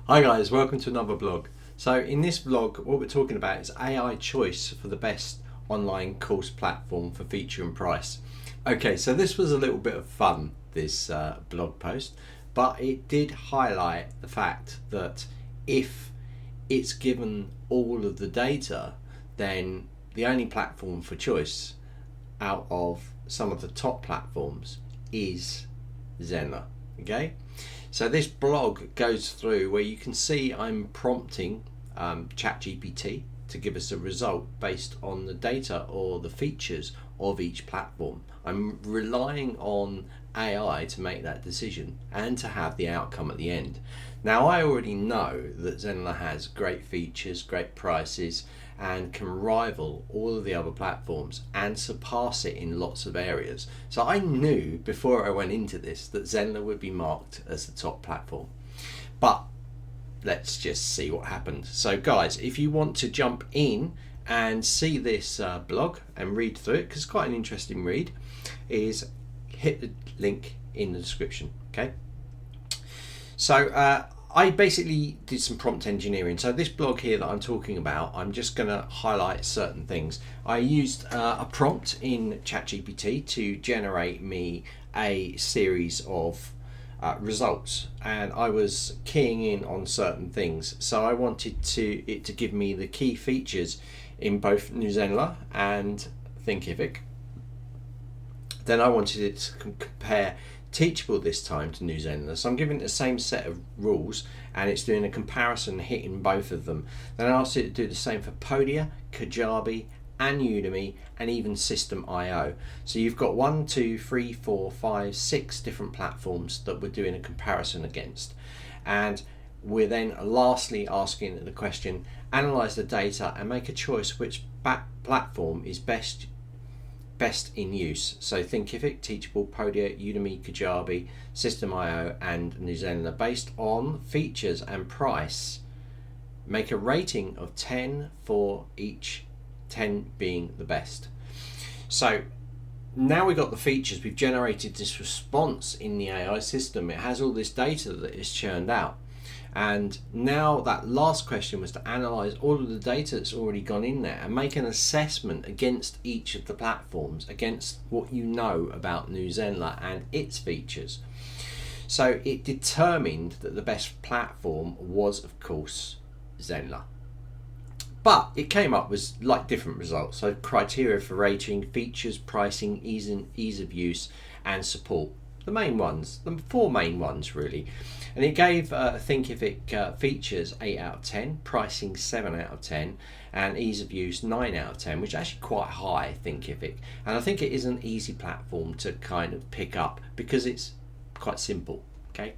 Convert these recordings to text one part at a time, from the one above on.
Hi guys, welcome to another vlog. So in this vlog, what we're talking about is AI choice for the best online course platform for feature and price. Okay, so this was a little bit of fun, this blog post, but it did highlight the fact that if it's given all of the data, then the only platform for choice out of some of the top platforms is Zenler. Okay, so this blog goes through where you can see I'm prompting ChatGPT to give us a result based on the data or the features of each platform. I'm relying on AI to make that decision and to have the outcome at the end. Now I already know that Zenler has great features, great prices, and can rival all of the other platforms and surpass it in lots of areas. So I knew before I went into this that Zenler would be marked as the top platform. But let's just see what happened. So guys, if you want to jump in and see this blog and read through it, because it's quite an interesting read, is hit the link in the description. Okay, so I basically did some prompt engineering. So this blog here that I'm talking about, I'm just going to highlight certain things. I used a prompt in ChatGPT to generate me a series of results, and I was keying in on certain things. So I wanted it to give me the key features in both Zenler and Thinkific. Then I wanted it to compare Teachable this time to Zenler. So I'm giving it the same set of rules and it's doing a comparison hitting both of them. Then I asked it to do the same for Podia, Kajabi and Udemy and even System.io. So you've got 1, 2, 3, 4, 5, 6 different platforms that we're doing a comparison against. And we're then lastly asking the question, analyze the data and make a choice which platform is best in use. So Thinkific, Teachable, Podia, Udemy, Kajabi, System.io and Zenler based on features and price. Make a rating of 10 for each, 10 being the best. So now we've got the features, we've generated this response in the AI system. It has all this data that is churned out. And now that last question was to analyze all of the data that's already gone in there and make an assessment against each of the platforms, against what you know about Zenler and its features. So it determined that the best platform was, of course, Zenler. But it came up with like different results. So criteria for rating, features, pricing, ease of use, and support. The main ones, the 4 main ones really. And it gave Thinkific features 8 out of 10, pricing 7 out of 10, and ease of use 9 out of 10, which is actually quite high, Thinkific. And I think it is an easy platform to kind of pick up because it's quite simple. Okay,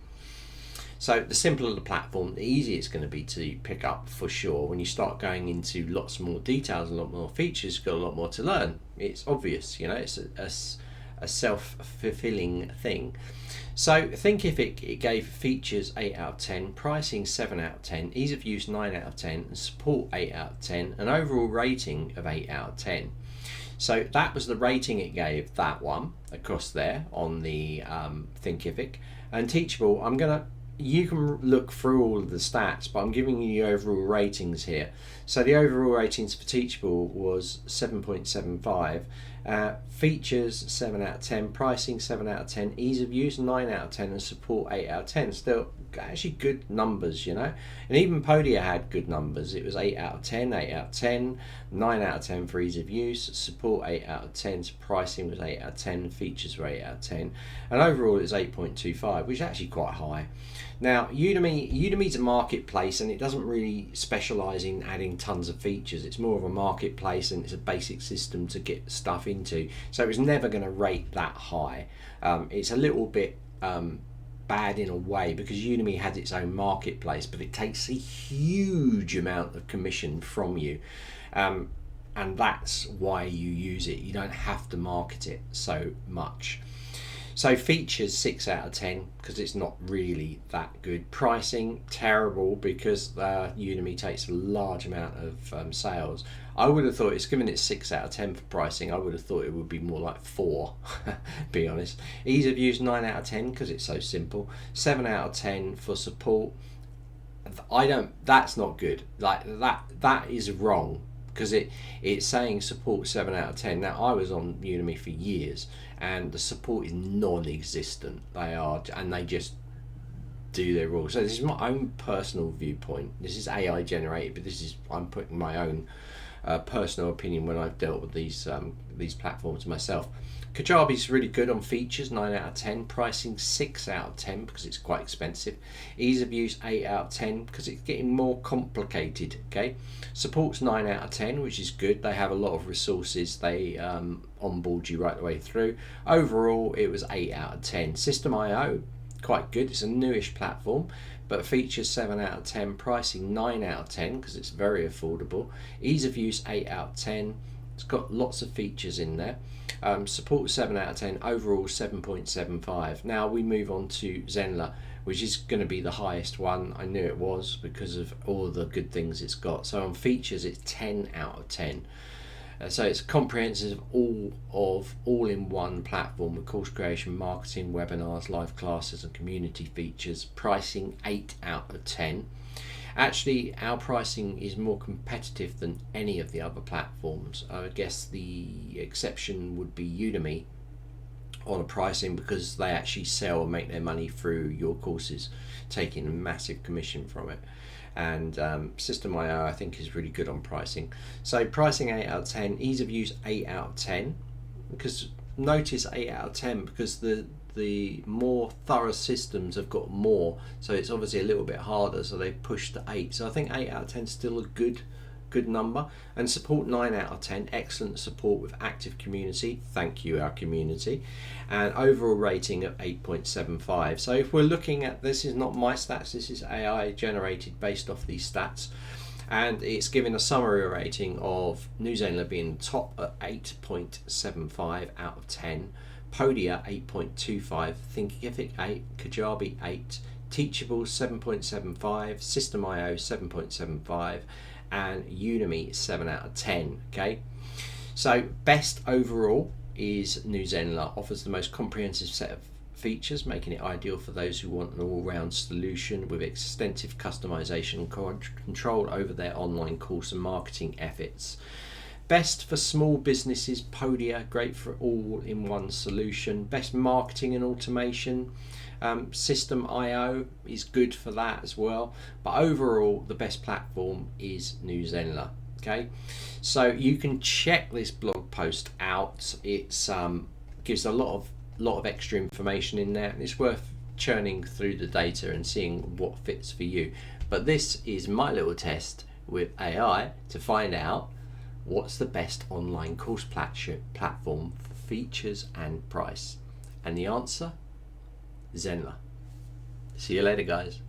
so the simpler the platform, the easier it's going to be to pick up for sure. When you start going into lots more details, a lot more features, you've got a lot more to learn. It's obvious, you know, it's a self-fulfilling thing. So Thinkific, it gave features 8 out of 10, pricing 7 out of 10, ease of use 9 out of 10, and support 8 out of 10, an overall rating of 8 out of 10. So that was the rating it gave that one across there on the Thinkific. And Teachable, you can look through all of the stats, but I'm giving you the overall ratings here. So the overall ratings for Teachable was 7.75, features 7 out of 10, pricing 7 out of 10, ease of use 9 out of 10, and support 8 out of 10. Still actually good numbers, you know. And even Podia had good numbers. It was 8 out of 10, 8 out of 10, 9 out of 10 for ease of use, support 8 out of 10, pricing was 8 out of 10, features were 8 out of 10, and overall it's 8.25, which is actually quite high. Now Udemy's a marketplace and it doesn't really specialize in adding tons of features. It's more of a marketplace and it's a basic system to get stuff into, so it was never going to rate that high. It's a little bit bad in a way because Udemy has its own marketplace, but it takes a huge amount of commission from you, and that's why you use it. You don't have to market it so much. So features 6 out of 10 because it's not really that good. Pricing terrible because Udemy takes a large amount of sales. I would have thought it's given it 6 out of 10 for pricing. I would have thought it would be more like 4, be honest. Ease of use 9 out of 10 because it's so simple. 7 out of 10 for support. I don't. That's not good. Like that is wrong, because it's saying support 7 out of 10. Now I was on Udemy for years, and the support is non-existent. And they just do their rules. So this is my own personal viewpoint. This is AI generated, but I'm putting my own personal opinion when I've dealt with these platforms myself. Kajabi is really good on features, 9 out of 10. Pricing 6 out of 10 because it's quite expensive. Ease of use 8 out of 10 because it's getting more complicated. Okay, support's 9 out of 10, which is good. They have a lot of resources. They onboard you right the way through. Overall, it was 8 out of 10. System.io, quite good. It's a newish platform, but features 7 out of 10. Pricing 9 out of 10 because it's very affordable. Ease of use 8 out of 10. It's got lots of features in there. Support 7 out of 10. Overall 7.75. Now we move on to Zenler, which is going to be the highest one. I knew it was because of all the good things it's got. So on features it's 10 out of 10. So it's comprehensive, all-in-one platform with course creation, marketing, webinars, live classes and community features. Pricing 8 out of 10. Actually, our pricing is more competitive than any of the other platforms. I guess the exception would be Udemy on a pricing, because they actually sell and make their money through your courses, taking a massive commission from it. And System.io I think is really good on pricing. So pricing 8 out of 10, ease of use 8 out of 10, because notice 8 out of 10 because the more thorough systems have got more, so it's obviously a little bit harder, so they pushed to 8. So I think 8 out of 10 is still a good number. And support 9 out of 10, excellent support with active community. Thank you, our community. And overall rating of 8.75. So if we're looking at, this is not my stats, this is AI generated based off these stats, and it's given a summary rating of New Zenler being top at 8.75 out of 10, Podia 8.25, Thinkific 8, Kajabi 8, Teachable 7.75, System.io 7.75, and Udemy 7 out of 10. Okay, so best overall is New Zenler. Offers the most comprehensive set of features, making it ideal for those who want an all-round solution with extensive customization and control over their online course and marketing efforts. Best for small businesses, Podia, great for all-in-one solution. Best marketing and automation, System.io is good for that as well. But overall, the best platform is New Zenler. Okay, so you can check this blog post out. It's gives a lot of extra information in there, and it's worth churning through the data and seeing what fits for you. But this is my little test with AI to find out what's the best online course platform for features and price. And the answer, Zenler. See you later, guys.